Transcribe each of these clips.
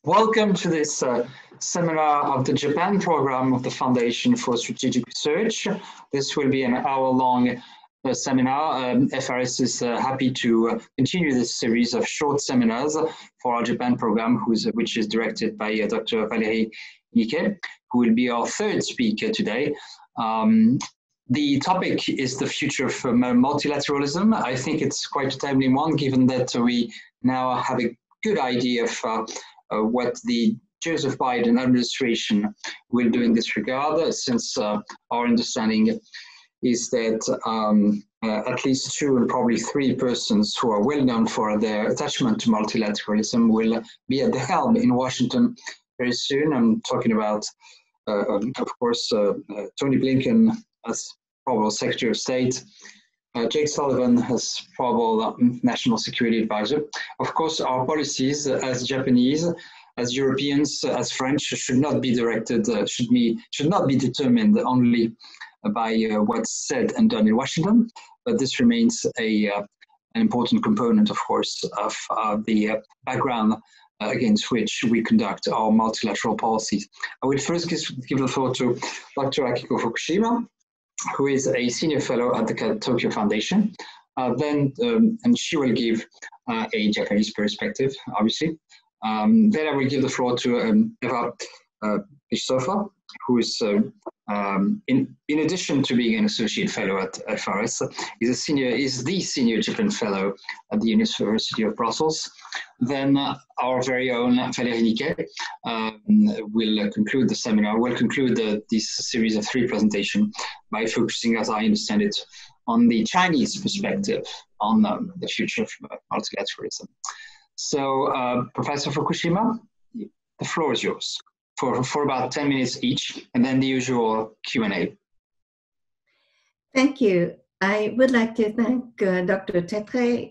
Welcome to this seminar of the Japan program of the Foundation for Strategic Research. This will be an hour-long seminar. FRS is happy to continue this series of short seminars for our Japan program, which is directed by Dr. Valérie Niquet, who will be our third speaker today. The topic is the future of multilateralism. I think it's quite a timely one, given that we now have a good idea of what the Joseph Biden administration will do in this regard, since our understanding is that at least 2 and probably 3 persons who are well known for their attachment to multilateralism will be at the helm in Washington very soon. I'm talking about, of course, Tony Blinken as probable Secretary of State, Jake Sullivan as probable National Security Advisor. Of course, our policies as Japanese, as Europeans, as French should not be directed, should not be determined only by what's said and done in Washington, but this remains an important component, of course, of the background against which we conduct our multilateral policies. I will first give the floor to Dr. Akiko Fukushima, who is a senior fellow at the Tokyo Foundation. And she will give a Japanese perspective, obviously. Then I will give the floor to Eva Pistofa, who is, in addition to being an associate fellow at FRS, is the senior Japan fellow at the University of Brussels. Then our very own Valérie Niquet will conclude the seminar, will conclude this series of 3 presentations by focusing, as I understand it, on the Chinese perspective on the future of multilateralism. So, Professor Fukushima, the floor is yours for about 10 minutes each, and then the usual Q&A. Thank you. I would like to thank Dr. Tetre,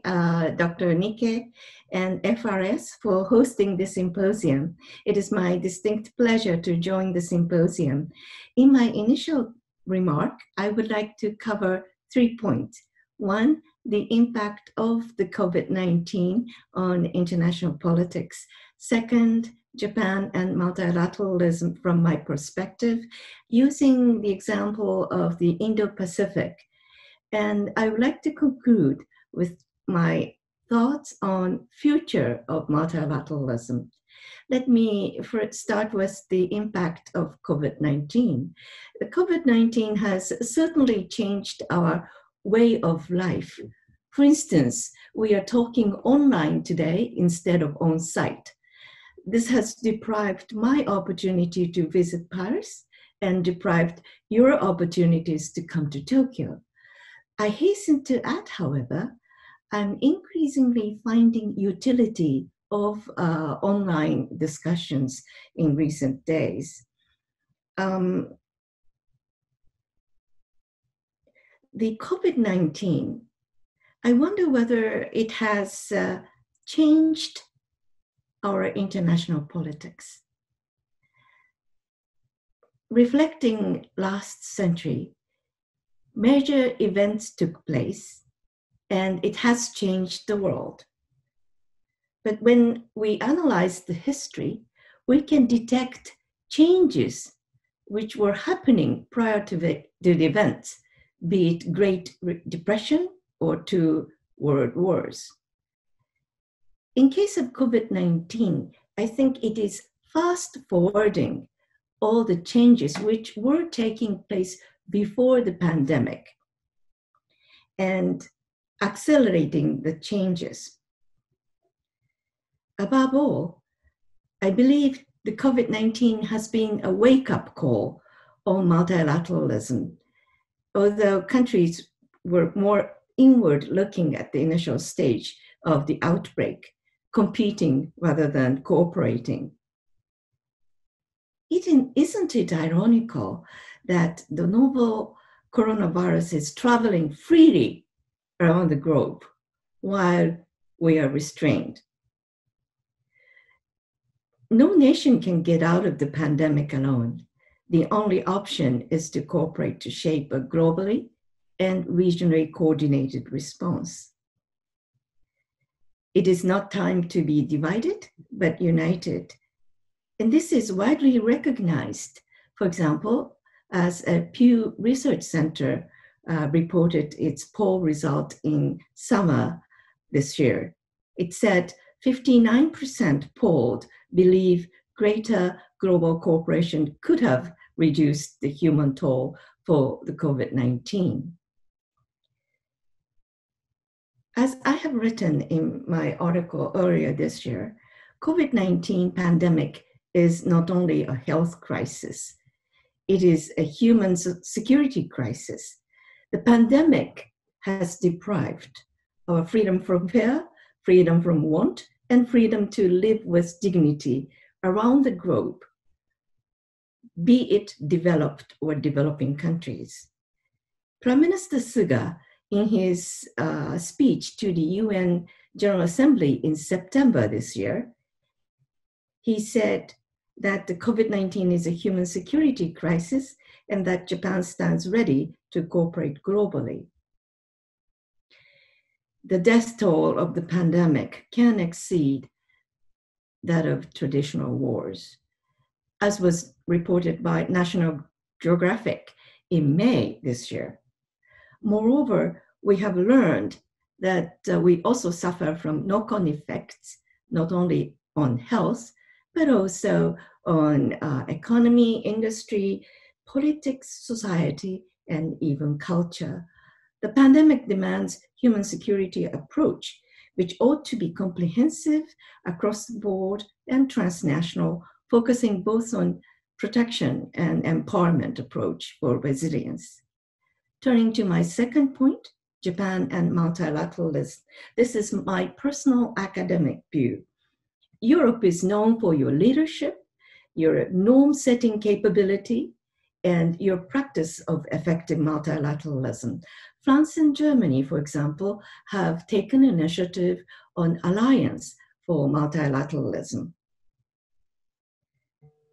Dr. Niquet, and FRS for hosting this symposium. It is my distinct pleasure to join the symposium. In my initial remark, I would like to cover 3 points. 1, the impact of the COVID-19 on international politics. 2nd, Japan and multilateralism from my perspective, using the example of the Indo-Pacific. And I would like to conclude with my thoughts on future of multilateralism. Let me first start with the impact of COVID-19. The COVID-19 has certainly changed our way of life. For instance, we are talking online today instead of on-site. This has deprived my opportunity to visit Paris and deprived your opportunities to come to Tokyo. I hasten to add, however, I'm increasingly finding utility of online discussions in recent days. The COVID-19, I wonder whether it has changed our international politics. Reflecting last century, major events took place and it has changed the world. But when we analyze the history, we can detect changes which were happening prior to the events, be it Great Depression or 2 world wars. In case of COVID-19, I think it is fast forwarding all the changes which were taking place before the pandemic and accelerating the changes. Above all, I believe the COVID-19 has been a wake-up call on multilateralism, although countries were more inward looking at the initial stage of the outbreak, competing rather than cooperating. Isn't it ironical that the novel coronavirus is traveling freely around the globe while we are restrained? No nation can get out of the pandemic alone. The only option is to cooperate to shape a globally and regionally coordinated response. It is not time to be divided, but united. And this is widely recognized. For example, as a Pew Research Center reported its poll result in summer this year, it said 59% polled believe greater global cooperation could have reduced the human toll for the COVID-19. As I have written in my article earlier this year, COVID-19 pandemic is not only a health crisis, it is a human security crisis. The pandemic has deprived our freedom from fear, freedom from want, and freedom to live with dignity around the globe, be it developed or developing countries. Prime Minister Suga, in his speech to the UN General Assembly in September this year, he said that the COVID-19 is a human security crisis and that Japan stands ready to cooperate globally. The death toll of the pandemic can exceed that of traditional wars, as was reported by National Geographic in May this year. Moreover, we have learned that we also suffer from knock-on effects, not only on health, but also on economy, industry, politics, society, and even culture. The pandemic demands human security approach, which ought to be comprehensive, across the board, and transnational, focusing both on protection and empowerment approach for resilience. Turning to my second point, Japan and multilateralism. This is my personal academic view. Europe is known for your leadership, your norm-setting capability, and your practice of effective multilateralism. France and Germany, for example, have taken initiative on alliance for multilateralism.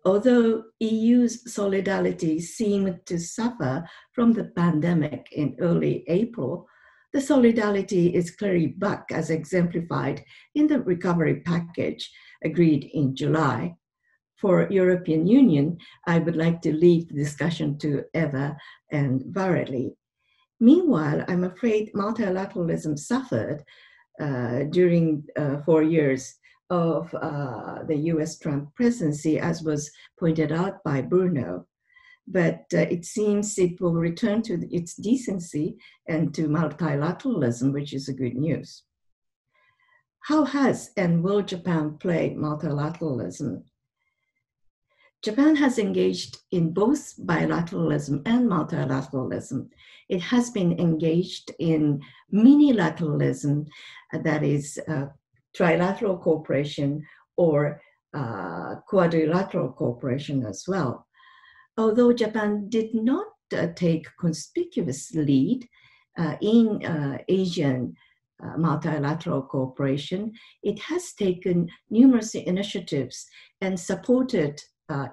Although EU's solidarity seemed to suffer from the pandemic in early April, the solidarity is clearly back as exemplified in the recovery package agreed in July. For European Union, I would like to leave the discussion to Eva and Vareli. Meanwhile, I'm afraid multilateralism suffered during 4 years of the US Trump presidency, as was pointed out by Bruno. But it seems it will return to its decency and to multilateralism, which is a good news. How has and will Japan play multilateralism? Japan has engaged in both bilateralism and multilateralism. It has been engaged in minilateralism, that is trilateral cooperation or quadrilateral cooperation as well. Although Japan did not take conspicuous lead in Asian multilateral cooperation, it has taken numerous initiatives and supported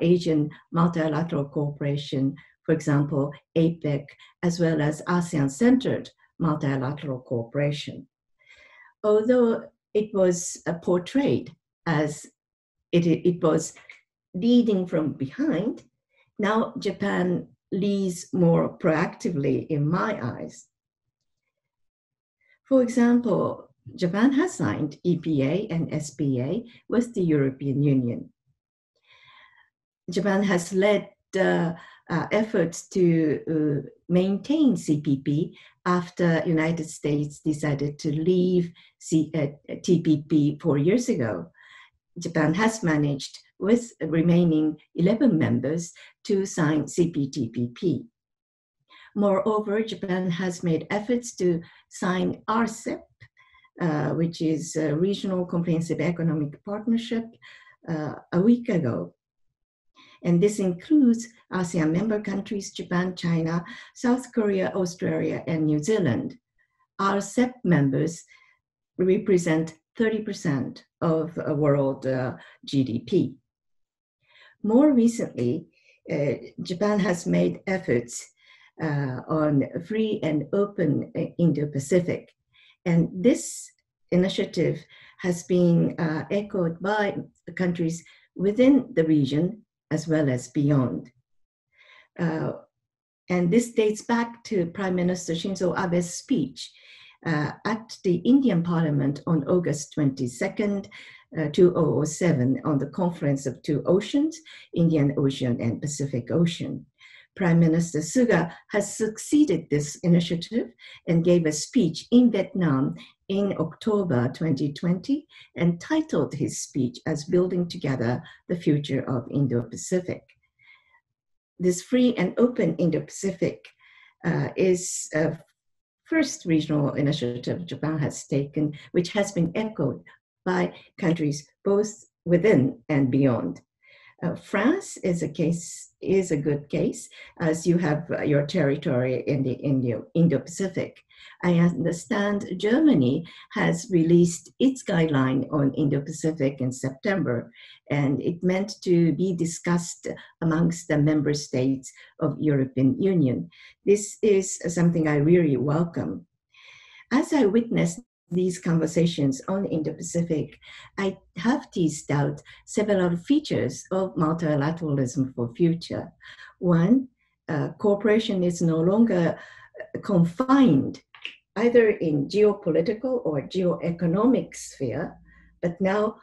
Asian multilateral cooperation, for example, APEC, as well as ASEAN-centered multilateral cooperation. Although it was portrayed as it was leading from behind, now Japan leads more proactively in my eyes. For example, Japan has signed EPA and SPA with the European Union. Japan has led efforts to maintain CPP after United States decided to leave TPP 4 years ago. Japan has managed, with remaining 11 members, to sign CPTPP. Moreover, Japan has made efforts to sign RCEP, which is a Regional Comprehensive Economic Partnership, a week ago. And this includes ASEAN member countries, Japan, China, South Korea, Australia, and New Zealand. RCEP members represent 30% of world GDP. More recently, Japan has made efforts on free and open Indo-Pacific. And this initiative has been echoed by the countries within the region as well as beyond. And this dates back to Prime Minister Shinzo Abe's speech at the Indian Parliament on August 22nd, 2007, on the Conference of Two Oceans, Indian Ocean and Pacific Ocean. Prime Minister Suga has succeeded this initiative and gave a speech in Vietnam in October 2020 and titled his speech as Building Together the Future of Indo-Pacific. This free and open Indo-Pacific is a first regional initiative Japan has taken, which has been echoed by countries both within and beyond. France is a good case, as you have your territory in the Indo-Pacific. I understand Germany has released its guideline on Indo-Pacific in September, and it meant to be discussed amongst the member states of European Union. This is something I really welcome. As I witnessed these conversations on Indo-Pacific, I have teased out several features of multilateralism for future. One, cooperation is no longer confined either in geopolitical or geoeconomic sphere, but now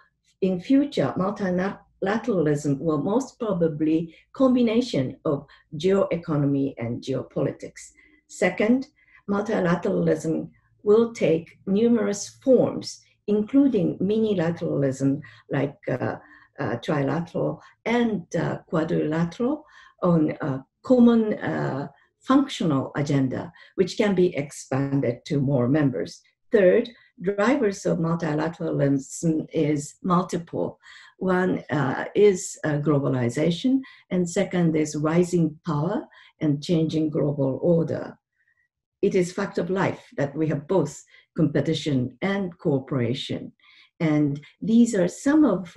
in future, multilateralism will most probably combination of geoeconomy and geopolitics. Second, multilateralism will take numerous forms, including minilateralism like trilateral and quadrilateral on a common functional agenda, which can be expanded to more members. Third, drivers of multilateralism is multiple. One is globalization, and second is rising power and changing global order. It is fact of life that we have both competition and cooperation. And these are some of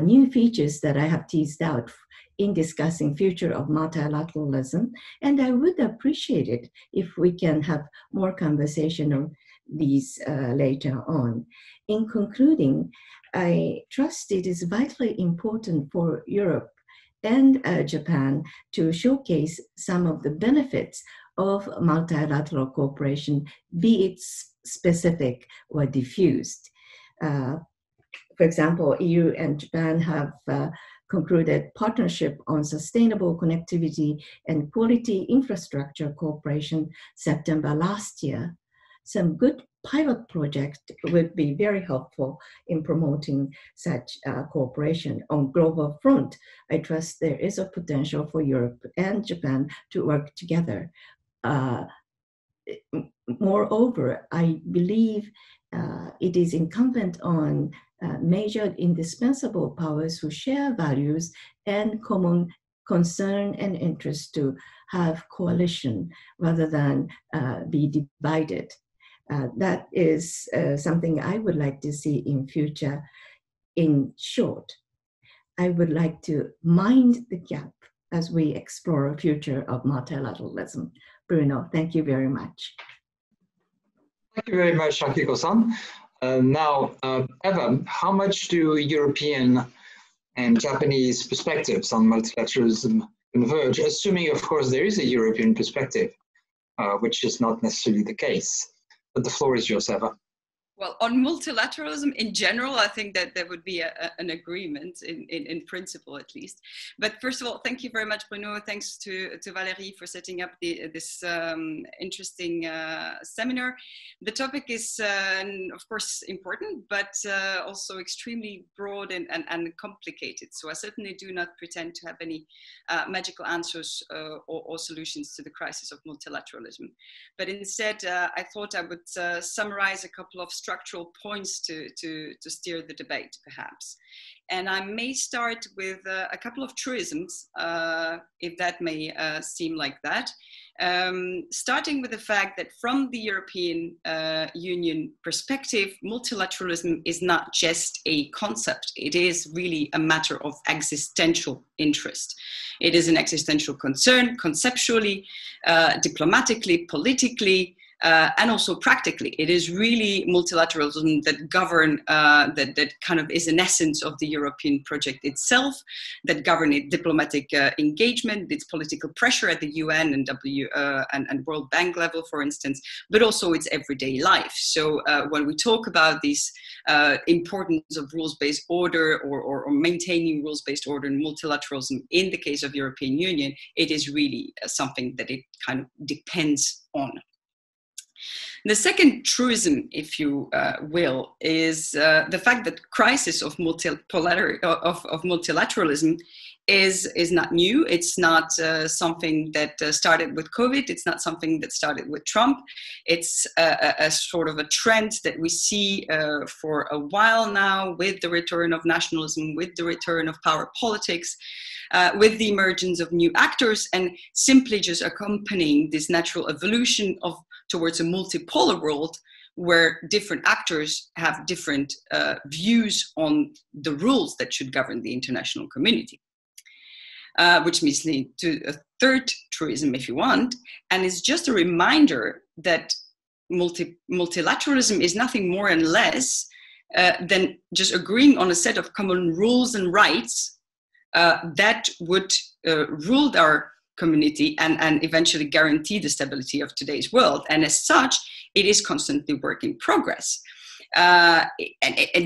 new features that I have teased out in discussing future of multilateralism. And I would appreciate it if we can have more conversation on these later on. In concluding, I trust it is vitally important for Europe and Japan to showcase some of the benefits of multilateral cooperation, be it specific or diffused. For example, EU and Japan have concluded partnership on sustainable connectivity and quality infrastructure cooperation September last year. Some good pilot project would be very helpful in promoting such cooperation. On global front, I trust there is a potential for Europe and Japan to work together. Moreover, I believe it is incumbent on major indispensable powers who share values and common concern and interest to have coalition rather than be divided. That is something I would like to see in future. In short, I would like to mind the gap as we explore a future of multilateralism. Bruno, thank you very much. Thank you very much, Akiko-san. Now, Eva, how much do European and Japanese perspectives on multilateralism converge, assuming, of course, there is a European perspective, which is not necessarily the case? But the floor is yours, Eva. Well, on multilateralism in general, I think that there would be an agreement in principle, at least. But first of all, thank you very much, Bruno. Thanks to Valérie for setting up this interesting seminar. The topic is, of course, important, but also extremely broad and complicated. So I certainly do not pretend to have any magical answers or solutions to the crisis of multilateralism. But instead, I thought I would summarize a couple of structural points to steer the debate, perhaps. And I may start with a couple of truisms, if that may seem like that. Starting with the fact that from the European Union perspective, multilateralism is not just a concept. It is really a matter of existential interest. It is an existential concern, conceptually, diplomatically, politically, and also practically. It is really multilateralism that that kind of is an essence of the European project itself, that govern its diplomatic engagement, its political pressure at the UN and World Bank level, for instance, but also its everyday life. So when we talk about this importance of rules-based order or maintaining rules-based order and multilateralism in the case of European Union, it is really something that it kind of depends on. The second truism, if you will, is the fact that crisis of multilateralism is not new. It's not something that started with COVID. It's not something that started with Trump. It's a sort of a trend that we see for a while now, with the return of nationalism, with the return of power politics, with the emergence of new actors, and simply just accompanying this natural evolution towards a multipolar world where different actors have different views on the rules that should govern the international community. Which means lead to a third truism, if you want, and it's just a reminder that multilateralism is nothing more and less than just agreeing on a set of common rules and rights that would rule our community and eventually guarantee the stability of today's world. And as such, it is constantly work in progress. And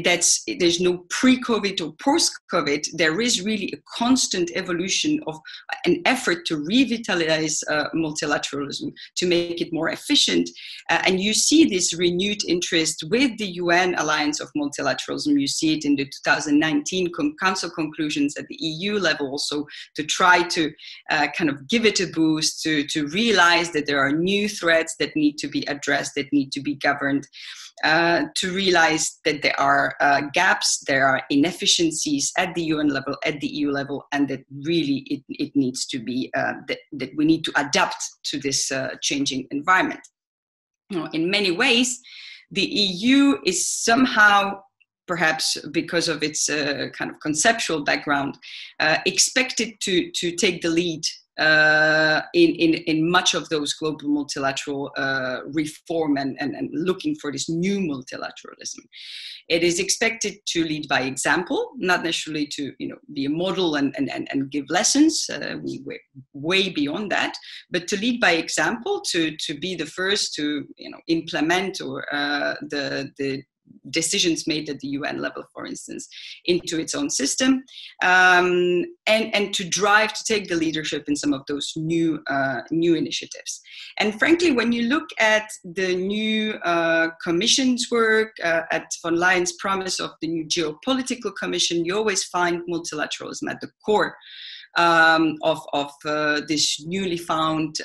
there's no pre-COVID or post-COVID. There is really a constant evolution of an effort to revitalize multilateralism, to make it more efficient. And you see this renewed interest with the UN Alliance of Multilateralism. You see it in the 2019 Council conclusions at the EU level also, to try to kind of give it a boost, to realize that there are new threats that need to be addressed, that need to be governed. To realize that there are gaps, there are inefficiencies at the UN level, at the EU level, and that really it needs to be, that we need to adapt to this changing environment. You know, in many ways, the EU is somehow, perhaps because of its kind of conceptual background, expected to take the lead in much of those global multilateral reform and looking for this new multilateralism. It is expected to lead by example, not necessarily to be a model and give lessons. We're way beyond that, but to lead by example, to be the first to implement or the decisions made at the UN level, for instance, into its own system, and to drive to take the leadership in some of those new initiatives. And frankly, when you look at the new Commission's work, at von Leyen's promise of the new geopolitical commission, you always find multilateralism at the core of this newly found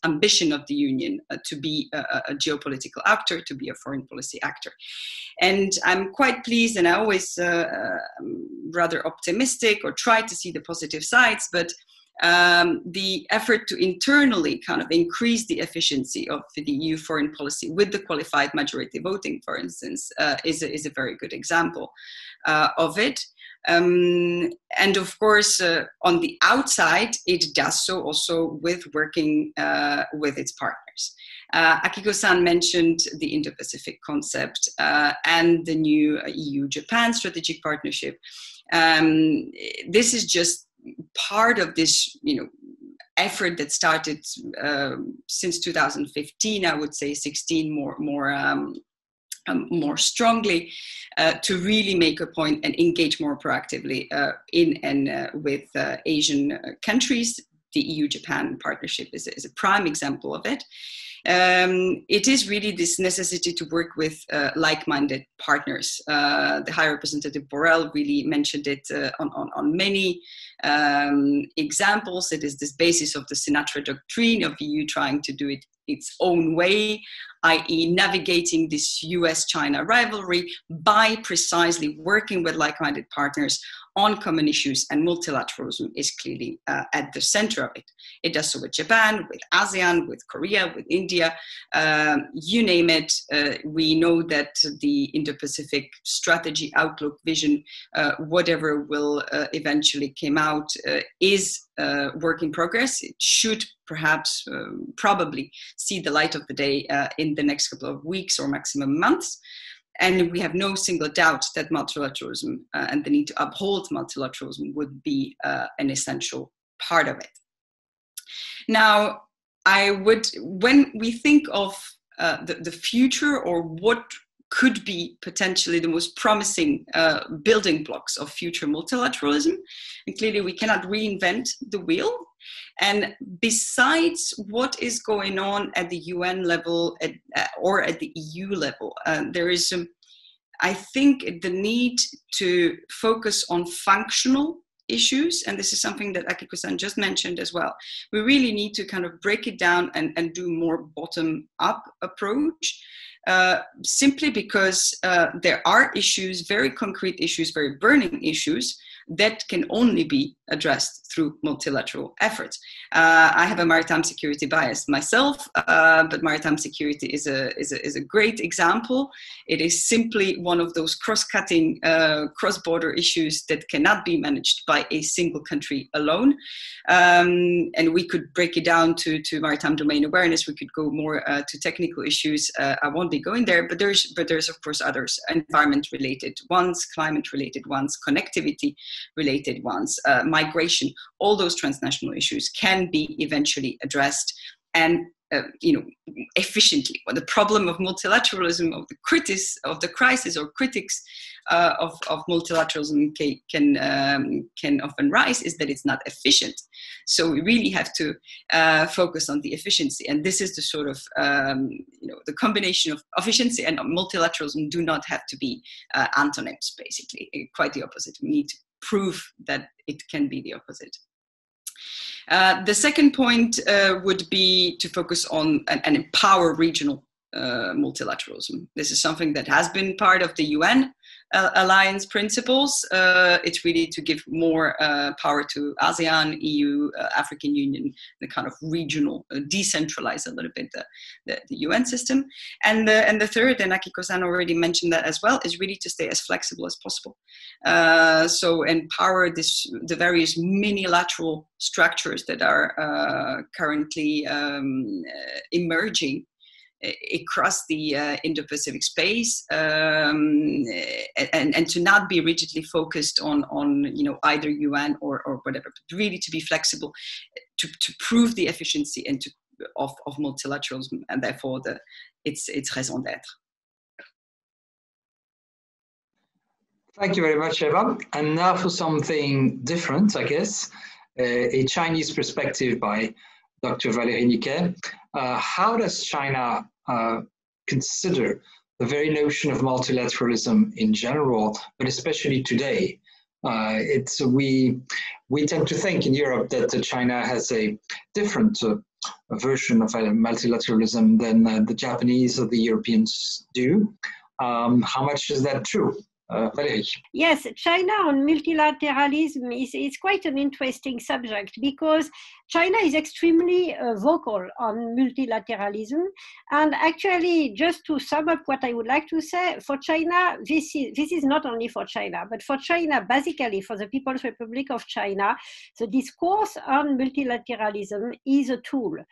ambition of the Union to be a geopolitical actor, to be a foreign policy actor. And I'm quite pleased, and I always rather optimistic or try to see the positive sides, but the effort to internally kind of increase the efficiency of the EU foreign policy with the qualified majority voting, for instance, is a very good example of it. And of course, on the outside, it does so also with working with its partners. Akiko-san mentioned the IndoPacific concept and the new EU-Japan strategic partnership. This is just part of this, effort that started since 2015, I would say 16 more strongly, to really make a point and engage more proactively in and with Asian countries. The EU-Japan partnership is a prime example of it. It is really this necessity to work with like-minded partners. The High Representative Borrell really mentioned it on many examples. It is this basis of the Sinatra Doctrine of the EU trying to do it its own way, i.e. navigating this US-China rivalry by precisely working with like-minded partners on common issues, and multilateralism is clearly at the center of it. It does so with Japan, with ASEAN, with Korea, with India, you name it. We know that the Indo-Pacific strategy, outlook, vision, whatever will eventually come out is work in progress. It should perhaps, probably see the light of the day in the next couple of weeks or maximum months. And we have no single doubt that multilateralism and the need to uphold multilateralism would be an essential part of it. Now, when we think of the future, or what could be potentially the most promising building blocks of future multilateralism, and clearly we cannot reinvent the wheel. And besides what is going on at the UN level or at the EU level, there is, I think, the need to focus on functional issues. And this is something that Akiko-san just mentioned as well. We really need to kind of break it down and do more bottom-up approach. Simply because there are issues, very concrete issues, very burning issues, that can only be addressed through multilateral efforts. I have a maritime security bias myself, but maritime security is a great example. It is simply one of those cross-cutting, cross-border issues that cannot be managed by a single country alone. And we could break it down to maritime domain awareness. We could go more to technical issues. I won't be going there, but there's of course others: environment-related ones, climate-related ones, connectivity-related ones, migration. All those transnational issues can be eventually addressed and efficiently. Well, the problem of multilateralism, of the crisis or critics of multilateralism can often rise, is that it's not efficient. So we really have to focus on the efficiency, and this is the sort of the combination of efficiency and multilateralism do not have to be antonyms. Basically, quite the opposite. We need to prove that it can be the opposite. The second point would be to focus on and empower regional multilateralism. This is something that has been part of the UN alliance principles. It's really to give more power to ASEAN, EU, African Union, the kind of regional, decentralize a little bit the UN system. And the third, and Akiko-san already mentioned that as well, is really to stay as flexible as possible. So empower the various minilateral structures that are currently emerging across the Indo-Pacific space, and to not be rigidly focused on either UN or whatever, but really to be flexible, to prove the efficiency and of multilateralism, and therefore its raison d'être. Thank you very much, Eva. And now for something different, I guess, a Chinese perspective by Dr. Valérie Niquet. How does China consider the very notion of multilateralism in general, but especially today? We tend to think in Europe that China has a different version of multilateralism than the Japanese or the Europeans do. How much is that true? Valérie. Yes, China on multilateralism is quite an interesting subject, because China is extremely vocal on multilateralism. And actually, just to sum up what I would like to say, for China, this is not only for China, but for China, basically for the People's Republic of China, the discourse on multilateralism is a tool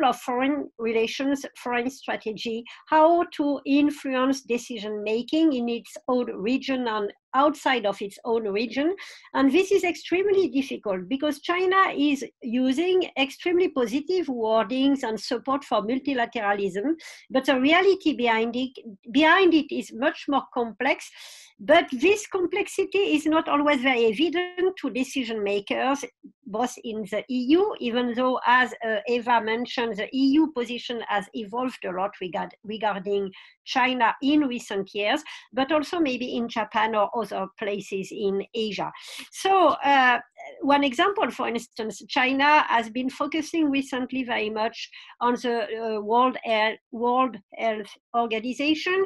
of foreign relations, foreign strategy, how to influence decision-making in its own region and outside of its own region. And this is extremely difficult because China is using extremely positive wordings and support for multilateralism, but the reality behind it is much more complex. But this complexity is not always very evident to decision makers, both in the EU, even though, as Eva mentioned, the EU position has evolved a lot regarding China in recent years, but also maybe in Japan or other places in Asia. So one example, for instance, China has been focusing recently very much on the World Health Organization,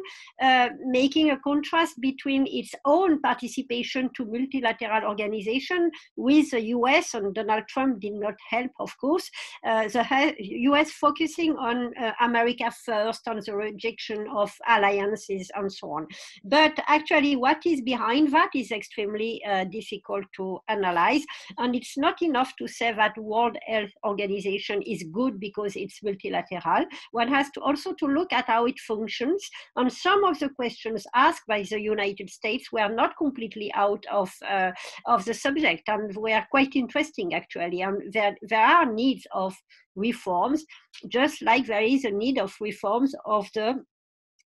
making a contrast between its own participation to multilateral organization with the US, and Donald Trump did not help, of course, the US focusing on America first, on the rejection of alliances and so on. But actually what is behind that is extremely difficult to analyze. And it's not enough to say that World Health Organization is good because it's multilateral. One has to also to look at how it functions. And some of the questions asked by the United States were not completely out of the subject, and were quite interesting actually. And there are needs of reforms, just like there is a need of reforms of the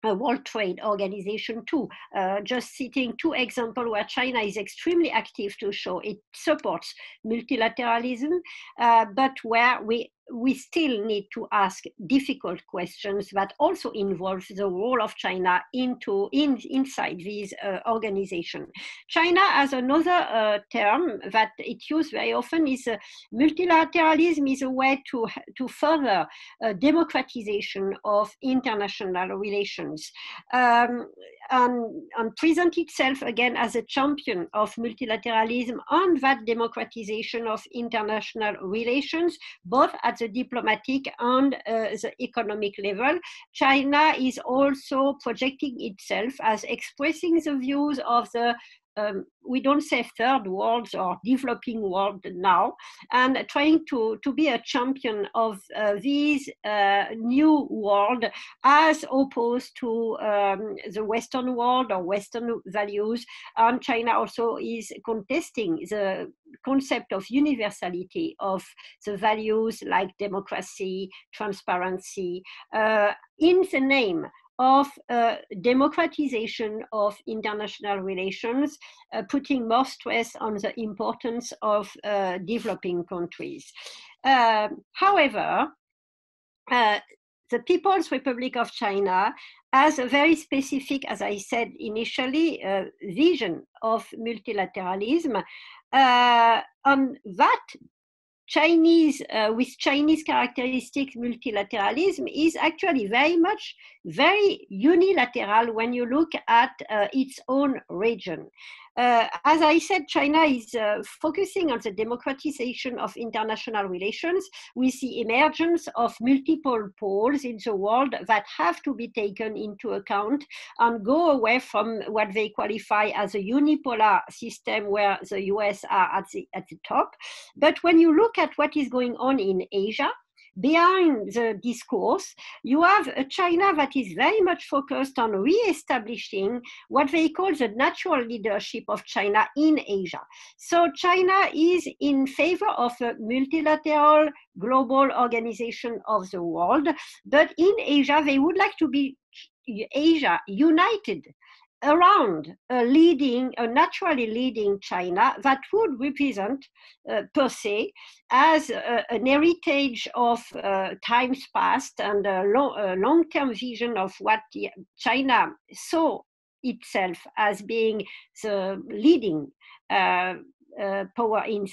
World Trade Organization too. Just citing two examples where China is extremely active to show it supports multilateralism, but where we still need to ask difficult questions that also involve the role of China inside these organizations. China has another term that it used very often is multilateralism is a way to further democratization of international relations, and present itself again as a champion of multilateralism and that democratization of international relations, both at the diplomatic and the economic level. China is also projecting itself as expressing the views of the we don't say third world or developing world now, and trying to be a champion of these new world as opposed to the Western world or Western values. And China also is contesting the concept of universality of the values like democracy, transparency, in the name of democratization of international relations, putting more stress on the importance of developing countries. However, the People's Republic of China has a very specific, as I said initially, vision of multilateralism, on that Chinese, with Chinese characteristics, multilateralism is actually very unilateral when you look at its own region. As I said, China is focusing on the democratization of international relations. We see emergence of multiple poles in the world that have to be taken into account and go away from what they qualify as a unipolar system where the US are at the top. But when you look at what is going on in Asia, behind the discourse, you have a China that is very much focused on re-establishing what they call the natural leadership of China in Asia. So China is in favor of a multilateral global organization of the world, but in Asia, they would like to be Asia united around a naturally leading China that would represent per se as an heritage of times past and a long-term vision of what China saw itself as being the leading power in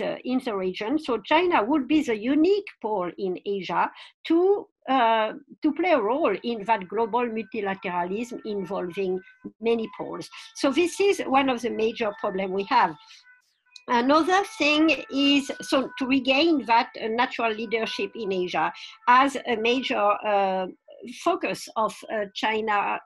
the region. So China would be the unique pole in Asia to play a role in that global multilateralism involving many poles. So this is one of the major problems we have. Another thing is, so to regain that natural leadership in Asia as a major focus of China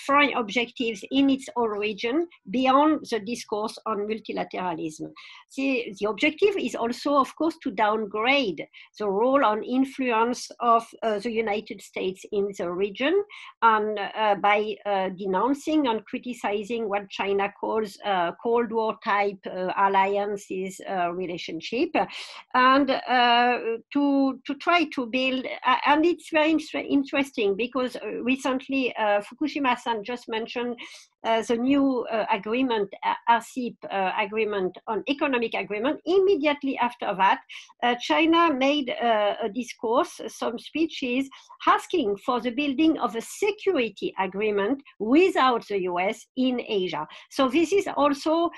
foreign objectives in its own region beyond the discourse on multilateralism. The objective is also, of course, to downgrade the role and influence of the United States in the region, and by denouncing and criticizing what China calls Cold War type alliances relationship, and to try to build, and it's very interesting because recently Fukushima-san just mentioned the new agreement, RCEP agreement on economic agreement. Immediately after that, China made a discourse, some speeches, asking for the building of a security agreement without the US in Asia. So this is also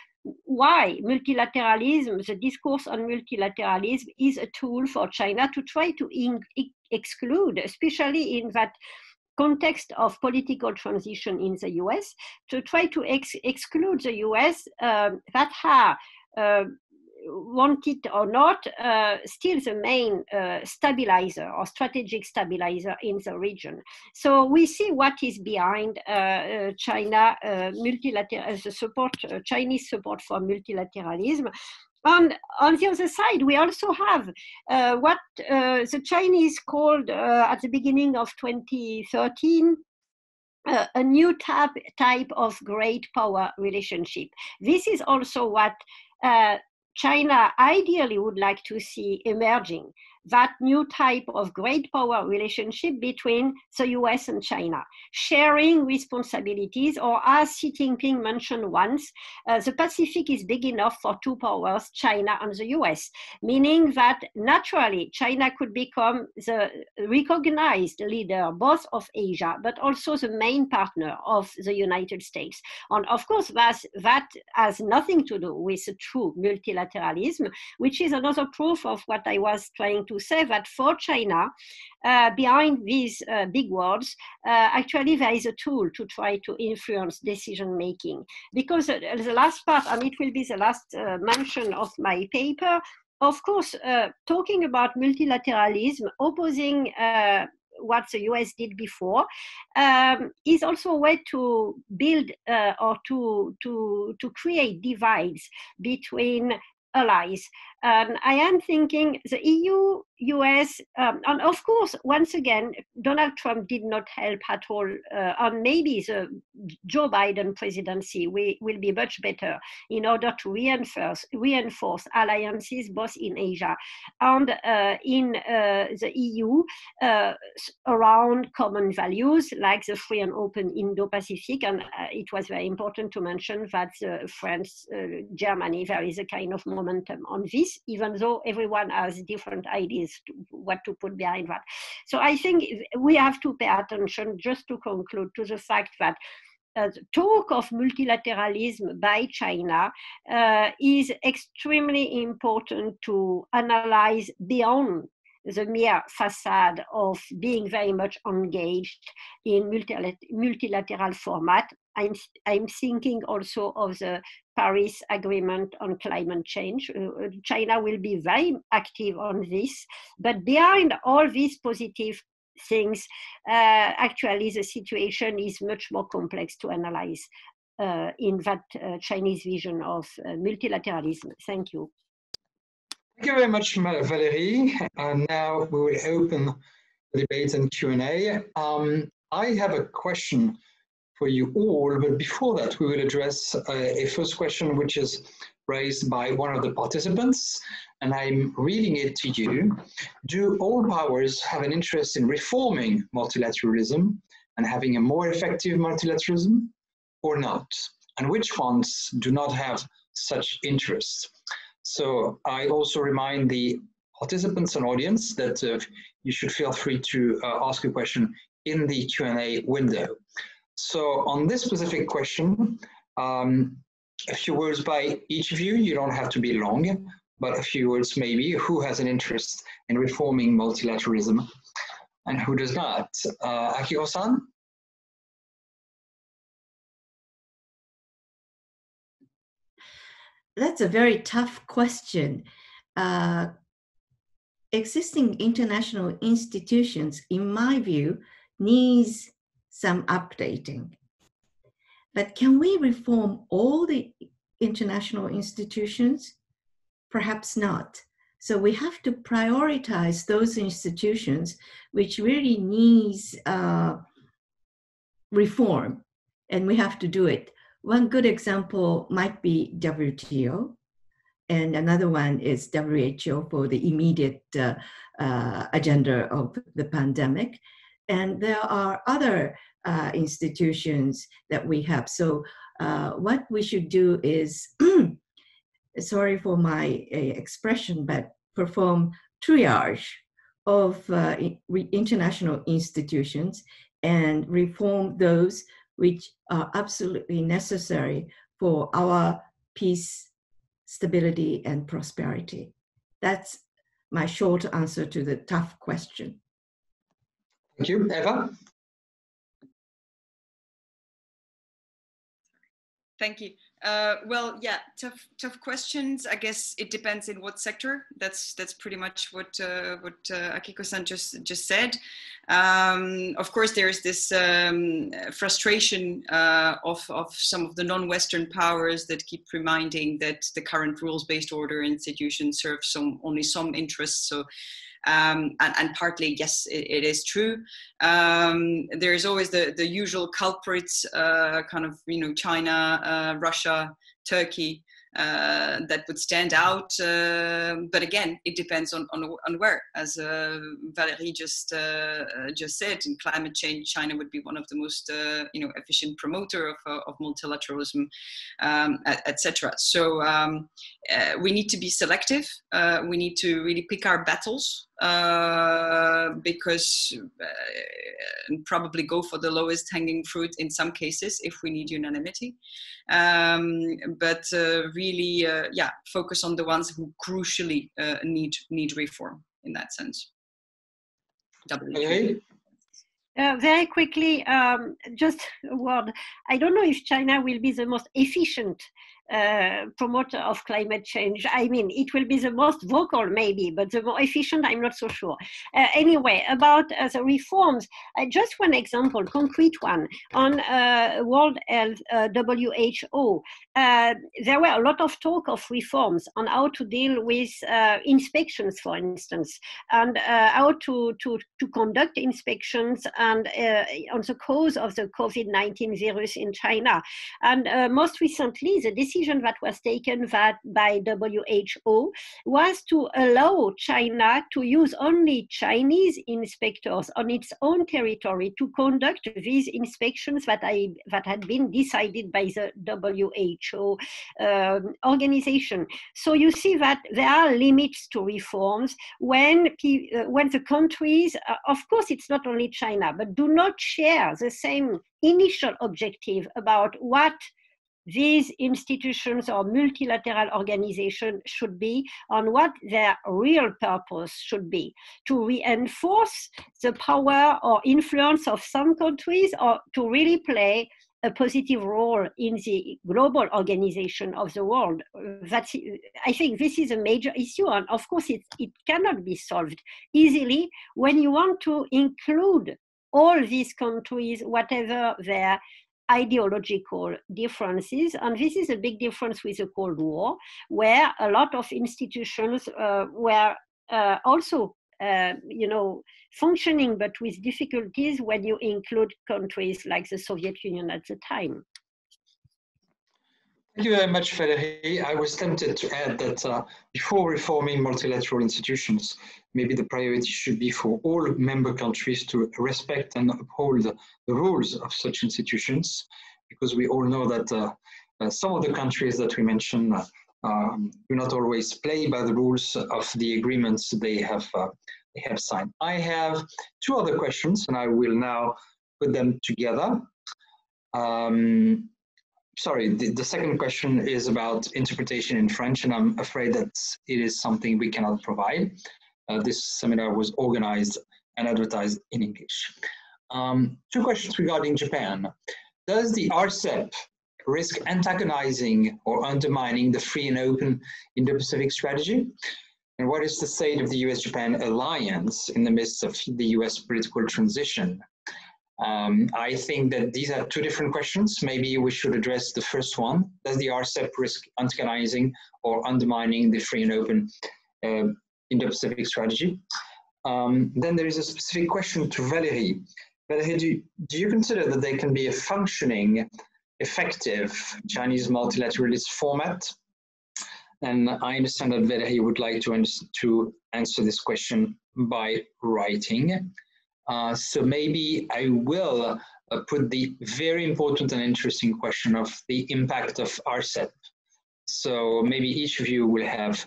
why multilateralism, the discourse on multilateralism, is a tool for China to try to exclude, especially in that context of political transition in the US, to try to exclude the US that are, want it or not, still the main stabilizer or strategic stabilizer in the region. So we see what is behind China multilateral, the support, Chinese support for multilateralism. And on the other side, we also have what the Chinese called at the beginning of 2013 a new type of great power relationship. This is also what China ideally would like to see emerging, that new type of great power relationship between the US and China, sharing responsibilities, or as Xi Jinping mentioned once, the Pacific is big enough for two powers, China and the US, meaning that naturally China could become the recognized leader both of Asia, but also the main partner of the United States. And of course, that has nothing to do with a true multilateralism, which is another proof of what I was trying to say, that for China, behind these big words, actually there is a tool to try to influence decision making. Because the last part, and it will be the last mention of my paper, of course, talking about multilateralism, opposing what the US did before, is also a way to build or to create divides between allies. I am thinking the EU, US, and of course, once again, Donald Trump did not help at all, and maybe the Joe Biden presidency will be much better in order to reinforce alliances both in Asia and in the EU around common values like the free and open Indo-Pacific. And it was very important to mention that France, Germany, there is a kind of momentum on this, even though everyone has different ideas to what to put behind that. So I think we have to pay attention, just to conclude, to the fact that talk of multilateralism by China is extremely important to analyze beyond the mere facade of being very much engaged in multilateral format. I'm thinking also of the Paris Agreement on climate change. China will be very active on this, but behind all these positive things, actually the situation is much more complex to analyze in that Chinese vision of multilateralism. Thank you. Thank you very much, Valérie. And now we will open the debate and Q&A. I have a question for you all, but before that, we will address a first question which is raised by one of the participants, and I'm reading it to you. Do all powers have an interest in reforming multilateralism and having a more effective multilateralism, or not? And which ones do not have such interest? So I also remind the participants and audience that you should feel free to ask a question in the Q&A window. So on this specific question, a few words by each of you. You don't have to be long, but a few words maybe. Who has an interest in reforming multilateralism and who does not? Akihiro-san? That's a very tough question. Existing international institutions, in my view, needs some updating. But can we reform all the international institutions? Perhaps not. So we have to prioritize those institutions which really needs reform, and we have to do it. One good example might be WTO, and another one is WHO for the immediate agenda of the pandemic. And there are other institutions that we have. So what we should do is, sorry for my expression, but perform triage of international institutions and reform those which are absolutely necessary for our peace, stability, and prosperity? That's my short answer to the tough question. Thank you. Eva? Thank you. Well, yeah, tough questions. I guess it depends in what sector. That's pretty much what Akiko-san just said. Of course, there's this frustration of some of the non-Western powers that keep reminding that the current rules-based order institution serves only some interests. So. And partly, yes, it is true. There is always the usual culprits, kind of, China, Russia, Turkey, that would stand out. But again, it depends on where. As Valérie just said, in climate change, China would be one of the most efficient promoter of multilateralism, etc. So we need to be selective. We need to really pick our battles. Because probably go for the lowest hanging fruit in some cases if we need unanimity, but really, focus on the ones who crucially need reform in that sense. Okay. Very quickly, just a word. I don't know if China will be the most efficient promoter of climate change. I mean, it will be the most vocal maybe, but the more efficient, I'm not so sure. Anyway, about the reforms, just one example, concrete one, on World Health, WHO. There were a lot of talk of reforms on how to deal with inspections, for instance, and how to conduct inspections and on the cause of the COVID-19 virus in China. And most recently, the decision that was taken by WHO was to allow China to use only Chinese inspectors on its own territory to conduct these inspections that had been decided by the WHO organization. So you see that there are limits to reforms when the countries, of course it's not only China, but do not share the same initial objective about what these institutions or multilateral organizations should be, on what their real purpose should be, to reinforce the power or influence of some countries, or to really play a positive role in the global organization of the world. I think this is a major issue, and of course it cannot be solved easily when you want to include all these countries, whatever their ideological differences. And this is a big difference with the Cold War, where a lot of institutions were also functioning, but with difficulties when you include countries like the Soviet Union at the time. Thank you very much, Valérie. I was tempted to add that before reforming multilateral institutions, maybe the priority should be for all member countries to respect and uphold the rules of such institutions, because we all know that some of the countries that we mentioned do not always play by the rules of the agreements they have signed. I have two other questions, and I will now put them together. Sorry, the second question is about interpretation in French, and I'm afraid that it is something we cannot provide. This seminar was organized and advertised in English. Two questions regarding Japan. Does the RCEP risk antagonizing or undermining the free and open Indo-Pacific strategy? And what is the state of the US-Japan alliance in the midst of the US political transition? I think that these are two different questions. Maybe we should address the first one. Does the RCEP risk antagonizing or undermining the free and open Indo-Pacific strategy? Then there is a specific question to Valérie. Valérie, do you consider that there can be a functioning, effective Chinese multilateralist format? And I understand that Valérie would like to answer this question by writing. So maybe I will put the very important and interesting question of the impact of RCEP. So maybe each of you will have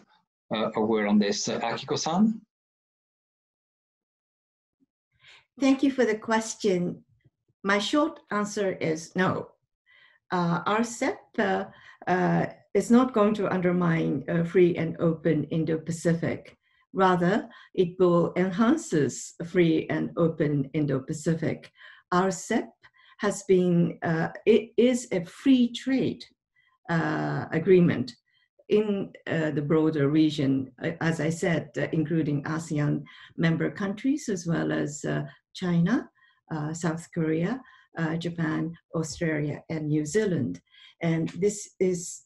a word on this. Akiko-san? Thank you for the question. My short answer is no. RCEP is not going to undermine a free and open Indo-Pacific. Rather, it will enhances a free and open Indo-Pacific. RCEP has been, it is a free trade agreement in the broader region, as I said, including ASEAN member countries, as well as China, South Korea, Japan, Australia, and New Zealand. And this is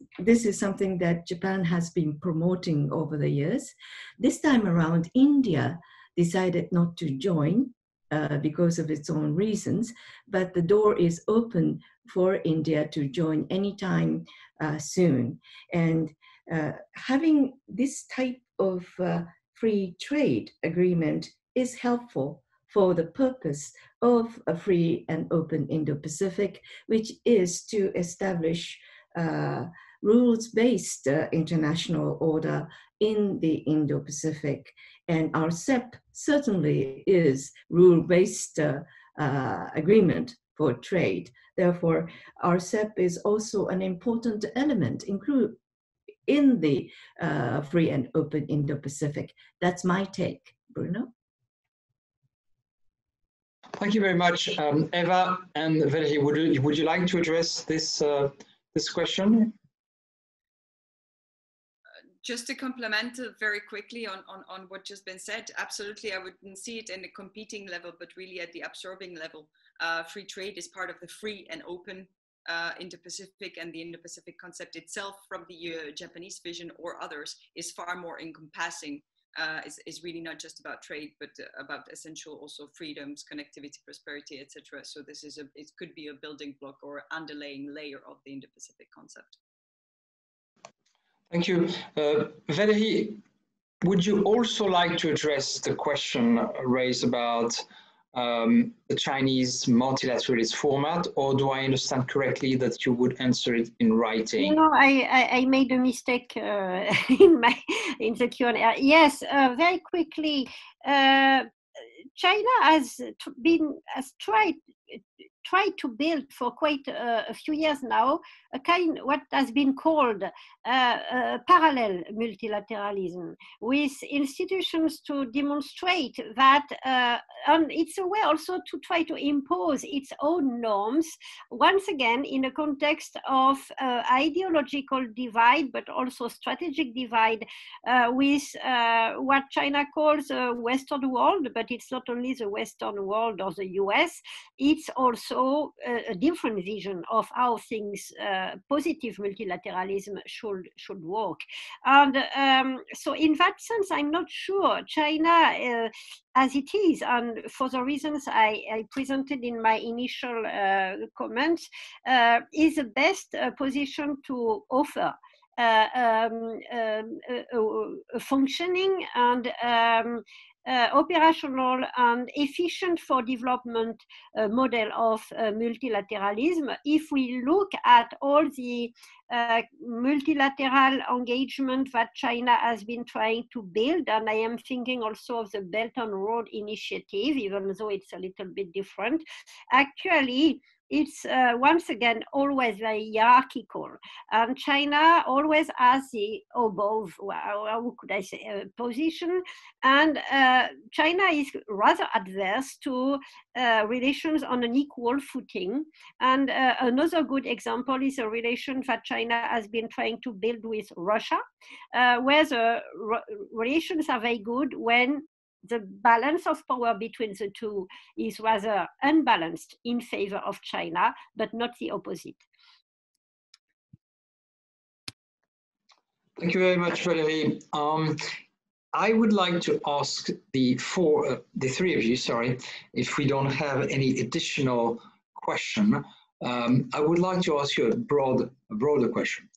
something that Japan has been promoting over the years. This time around, India decided not to join because of its own reasons, but the door is open for India to join anytime soon. And having this type of free trade agreement is helpful for the purpose of a free and open Indo-Pacific, which is to establish rules-based international order in the Indo-Pacific. And RCEP certainly is rule-based agreement for trade. Therefore, RCEP is also an important element in the free and open Indo-Pacific. That's my take, Bruno. Thank you very much, Eva and Valerie. Would you like to address this this question? Just to complement very quickly on what just been said, absolutely, I wouldn't see it in a competing level, but really at the absorbing level. Free trade is part of the free and open Indo-Pacific, and the Indo-Pacific concept itself from the Japanese vision or others is far more encompassing. Is really not just about trade, but about essential also freedoms, connectivity, prosperity, etc. So this is it could be a building block or underlying layer of the Indo-Pacific concept. Thank you. Valerie, would you also like to address the question raised about the Chinese multilateralist format, or do I understand correctly that you would answer it in writing? No, I made a mistake in the Q&A. Yes, very quickly. China has tried to build for quite a few years now a kind what has been called parallel multilateralism, with institutions to demonstrate that and it's a way also to try to impose its own norms, once again in a context of ideological divide, but also strategic divide with what China calls the Western world, but it's not only the Western world or the US, it's also a different vision of how things, positive multilateralism should work. And so in that sense, I'm not sure China, as it is, and for the reasons I presented in my initial comments, is the best position to offer a functioning and operational and efficient for development model of multilateralism. If we look at all the multilateral engagement that China has been trying to build, and I am thinking also of the Belt and Road Initiative, even though it's a little bit different, actually it's once again always very hierarchical, and China always has the above, how could I say, position, and China is rather adverse to relations on an equal footing. And another good example is a relation that China has been trying to build with Russia, where the relations are very good when the balance of power between the two is rather unbalanced in favor of China, but not the opposite. Thank you very much, Valerie. I would like to ask the three of you, sorry, if we don't have any additional question. I would like to ask you a broader question.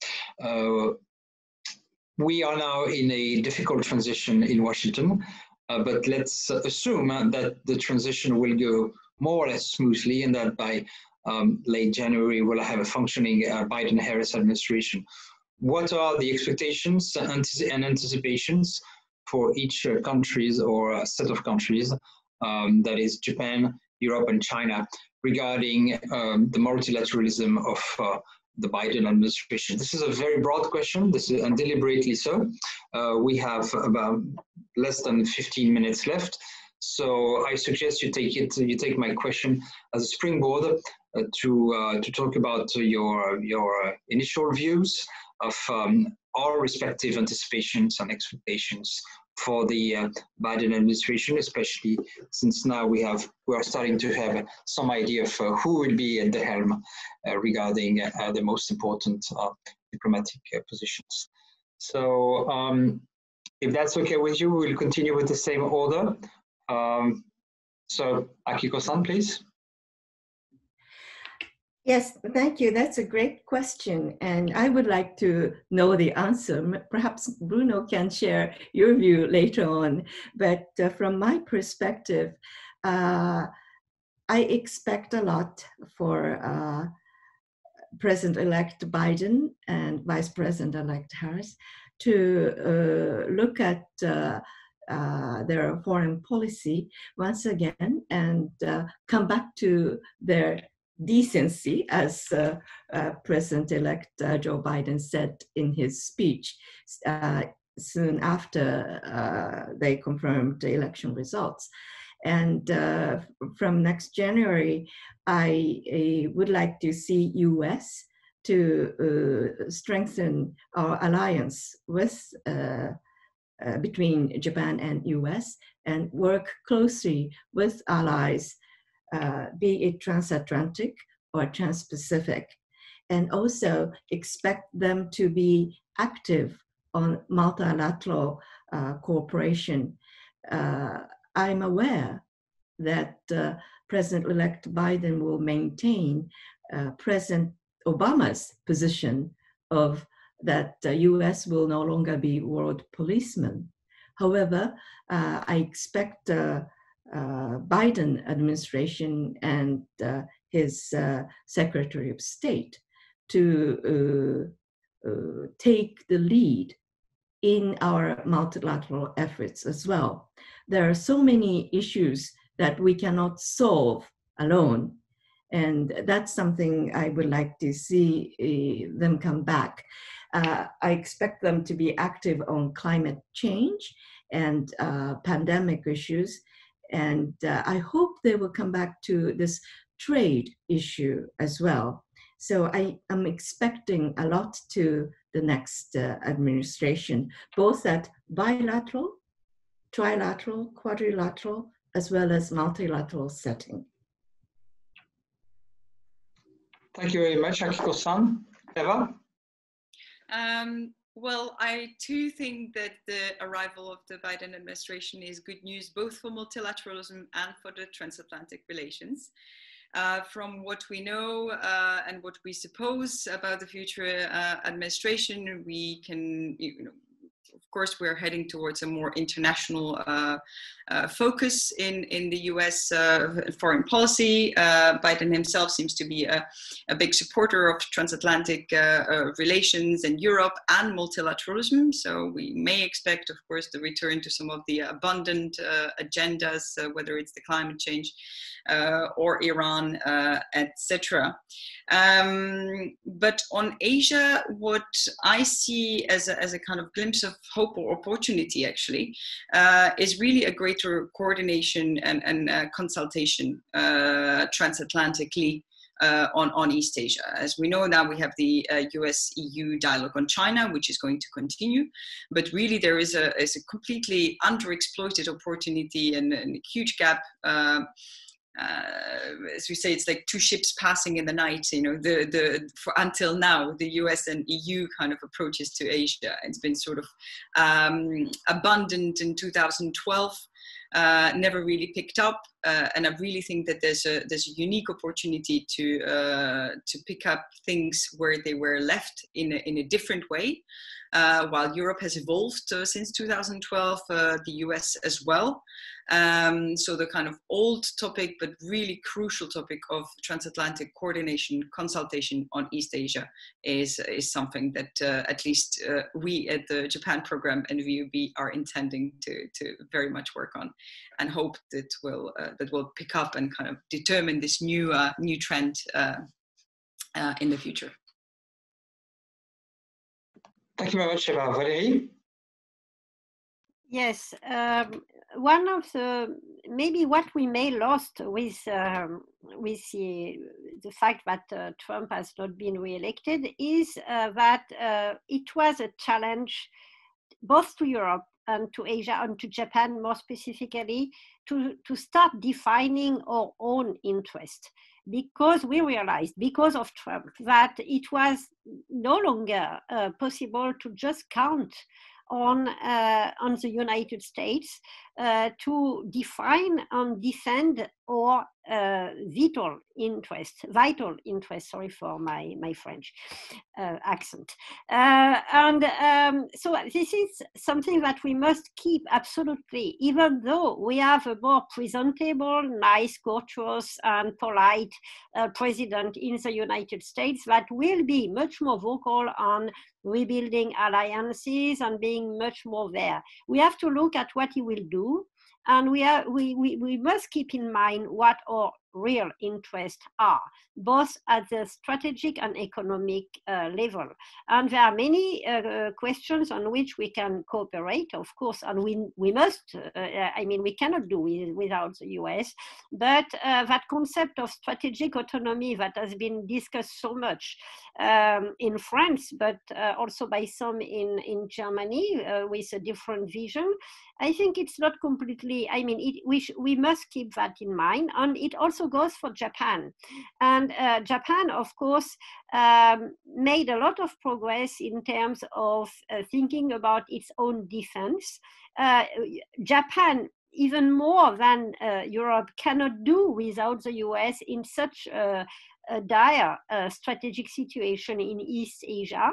We are now in a difficult transition in Washington. But let's assume that the transition will go more or less smoothly, and that by late January we'll have a functioning Biden-Harris administration. What are the expectations and anticipations for each countries or set of countries, that is Japan, Europe, and China, regarding the multilateralism of the Biden administration? This is a very broad question, this is, and deliberately so. We have about less than 15 minutes left. So I suggest you take my question as a springboard to talk about your initial views of our respective anticipations and expectations for the Biden administration, especially since now we are starting to have some idea of who will be at the helm regarding the most important diplomatic positions. So if that's okay with you, we'll continue with the same order. So Akiko-san, please. Yes, thank you. That's a great question. And I would like to know the answer. Perhaps Bruno can share your view later on. But from my perspective, I expect a lot for President-elect Biden and Vice President-elect Harris to look at their foreign policy once again and come back to their decency, as President-elect Joe Biden said in his speech soon after they confirmed the election results. And from next January, I would like to see US to strengthen our alliance with between Japan and US and work closely with allies, be it transatlantic or trans-Pacific, and also expect them to be active on multilateral cooperation. I'm aware that President-elect Biden will maintain President Obama's position of that the US will no longer be world policeman. However, I expect Biden administration and his Secretary of State to take the lead in our multilateral efforts as well. There are so many issues that we cannot solve alone. And that's something I would like to see them come back. I expect them to be active on climate change and pandemic issues. And I hope they will come back to this trade issue as well. So I am expecting a lot to the next administration, both at bilateral, trilateral, quadrilateral, as well as multilateral setting. Thank you very much, Akiko-san. Eva? Well, I too think that the arrival of the Biden administration is good news, both for multilateralism and for the transatlantic relations. From what we know and what we suppose about the future administration, we can, of course, we're heading towards a more international focus in the US foreign policy. Biden himself seems to be a big supporter of transatlantic relations in Europe and multilateralism. So we may expect, of course, the return to some of the abundant agendas, whether it's the climate change or Iran, etc. But on Asia, what I see as a kind of glimpse of hope or opportunity, actually, is really a greater coordination and consultation transatlantically on East Asia. As we know now, we have the US-EU dialogue on China, which is going to continue. But really, there is a completely underexploited opportunity and a huge gap. As we say, it's like two ships passing in the night. Until now, the US and EU kind of approaches to Asia. It's been sort of abundant in 2012. Never really picked up, and I really think that there's a unique opportunity to pick up things where they were left in a different way. While Europe has evolved since 2012, the US as well. So the kind of old topic, but really crucial topic of transatlantic coordination, consultation on East Asia is something that at least we at the Japan program and VUB are intending to very much work on, and hope that will pick up and kind of determine this new trend in the future. Thank you very much, Valérie. Yes, one of the maybe what we may lost with the fact that Trump has not been re-elected is that it was a challenge both to Europe and to Asia and to Japan more specifically to start defining our own interest, because we realized because of Trump that it was no longer possible to just count on the United States to define and defend our vital interest, sorry for my French accent. So this is something that we must keep absolutely, even though we have a more presentable, nice, courteous and polite president in the United States that will be much more vocal on rebuilding alliances and being much more there. We have to look at what he will do, and we must keep in mind what our real interests are, both at the strategic and economic level. And there are many questions on which we can cooperate, of course, and we must, I mean, we cannot do without the US, but that concept of strategic autonomy that has been discussed so much in France, but also by some in Germany with a different vision, I think it's not completely, I mean, we must keep that in mind. And it also goes for Japan. And Japan, of course, made a lot of progress in terms of thinking about its own defense. Japan, even more than Europe, cannot do without the US in such a dire strategic situation in East Asia,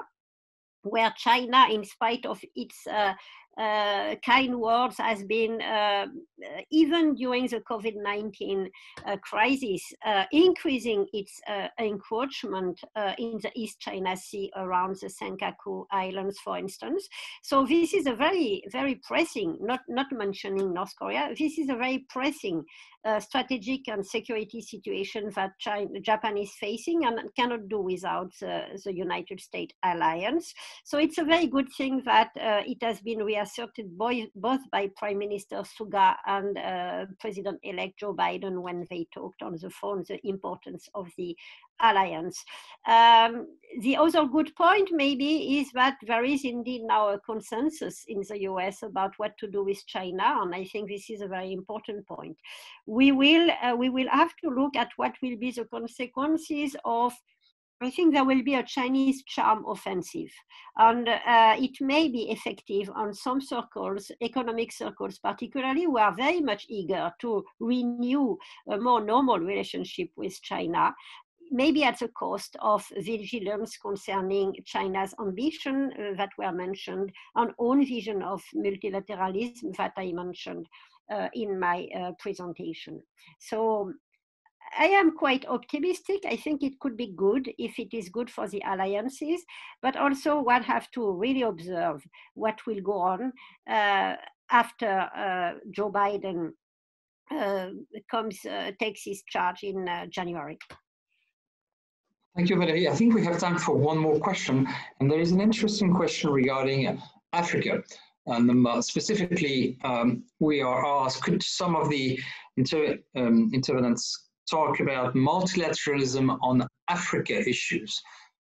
where China, in spite of its kind words, has been, even during the COVID-19 crisis, increasing its encroachment in the East China Sea around the Senkaku Islands, for instance. So this is a very, very pressing, not mentioning North Korea, this is a very pressing strategic and security situation that Japan is facing and cannot do without the United States alliance. So it's a very good thing that it has been reasserted both by Prime Minister Suga and President-elect Joe Biden when they talked on the phone, the importance of the alliance. The other good point maybe is that there is indeed now a consensus in the US about what to do with China, and I think this is a very important point. We will have to look at what will be the consequences of, I think there will be a Chinese charm offensive, and it may be effective on some circles, economic circles particularly, who are very much eager to renew a more normal relationship with China, maybe at the cost of vigilance concerning China's ambition that were mentioned, and own vision of multilateralism that I mentioned in my presentation. So I am quite optimistic. I think it could be good if it is good for the alliances, but also one have to really observe what will go on after Joe Biden takes his charge in January. Thank you, Valérie. I think we have time for one more question, and there is an interesting question regarding Africa. And specifically, we are asked, could some of the intervenants talk about multilateralism on Africa issues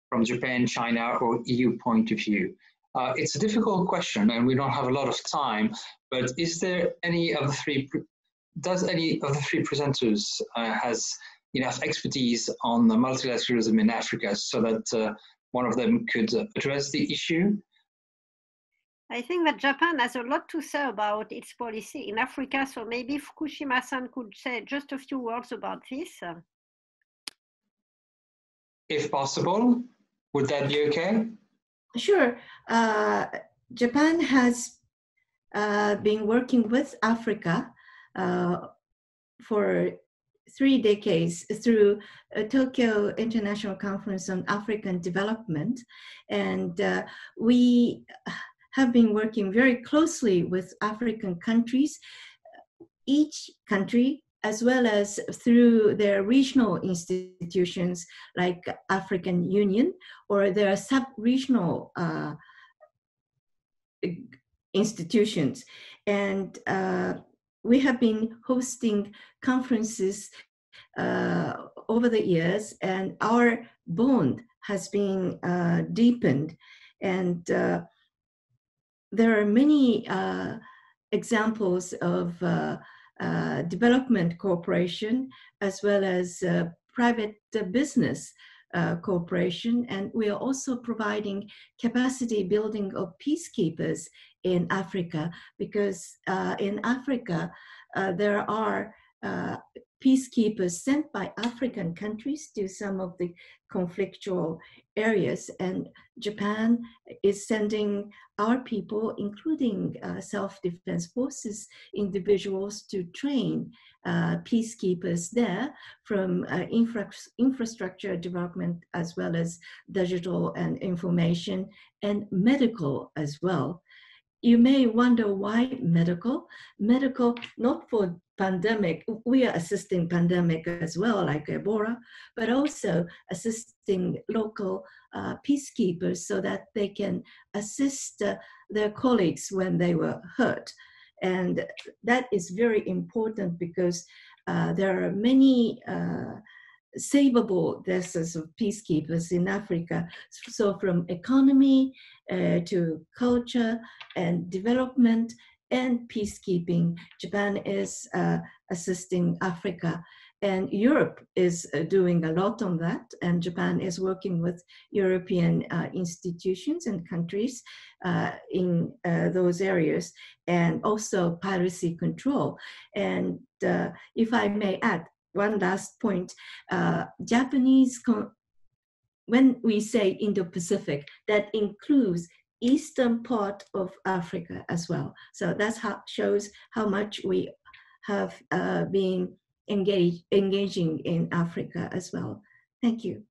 from Japan, China, or EU point of view? It's a difficult question, and we don't have a lot of time, but is there any of the three, does any of the three presenters has enough expertise on the multilateralism in Africa so that one of them could address the issue? I think that Japan has a lot to say about its policy in Africa, so maybe Fukushima-san could say just a few words about this. If possible, would that be okay? Sure. Japan has been working with Africa for 3 decades through a Tokyo International Conference on African Development. And we have been working very closely with African countries, each country, as well as through their regional institutions like African Union or their sub-regional institutions. And we have been hosting conferences over the years, and our bond has been deepened. And there are many examples of development cooperation as well as private business cooperation. And we are also providing capacity building of peacekeepers in Africa, because in Africa there are peacekeepers sent by African countries to some of the conflictual areas, and Japan is sending our people, including self-defense forces individuals, to train peacekeepers there, from infrastructure development as well as digital and information and medical as well. You may wonder why medical? Medical, not for pandemic. We are assisting pandemic as well, like Ebola, but also assisting local peacekeepers so that they can assist their colleagues when they were hurt. And that is very important, because there are many savable deaths of peacekeepers in Africa. So from economy to culture and development and peacekeeping, Japan is assisting Africa. And Europe is doing a lot on that, and Japan is working with European institutions and countries in those areas, and also piracy control. And if I may add, one last point, Japanese, when we say Indo-Pacific, that includes eastern part of Africa as well. So that's how shows how much we have been engaging in Africa as well. Thank you.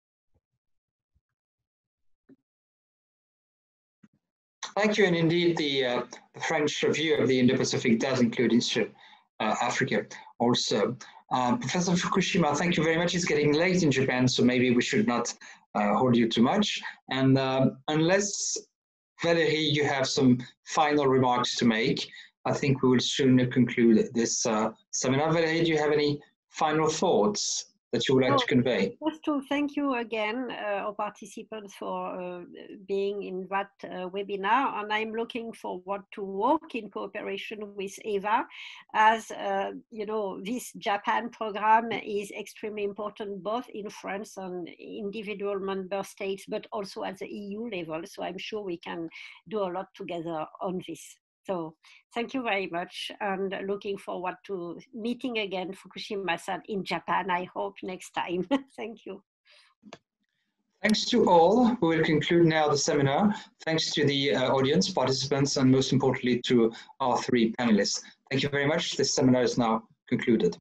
Thank you. And indeed, the French review of the Indo-Pacific does include Africa also. Professor Fukushima, thank you very much. It's getting late in Japan, so maybe we should not hold you too much. And unless, Valérie, you have some final remarks to make, I think we will soon conclude this seminar. Valérie, do you have any final thoughts that you would like to convey? Just to thank you again, our participants, for being in that webinar, and I'm looking forward to work in cooperation with Eva, as you know, this Japan program is extremely important both in France and individual member states, but also at the EU level. So I'm sure we can do a lot together on this. So thank you very much, and looking forward to meeting again Fukushima-san in Japan, I hope next time. Thank you. Thanks to all. We will conclude now the seminar. Thanks to the audience, participants, and most importantly to our three panelists. Thank you very much. This seminar is now concluded.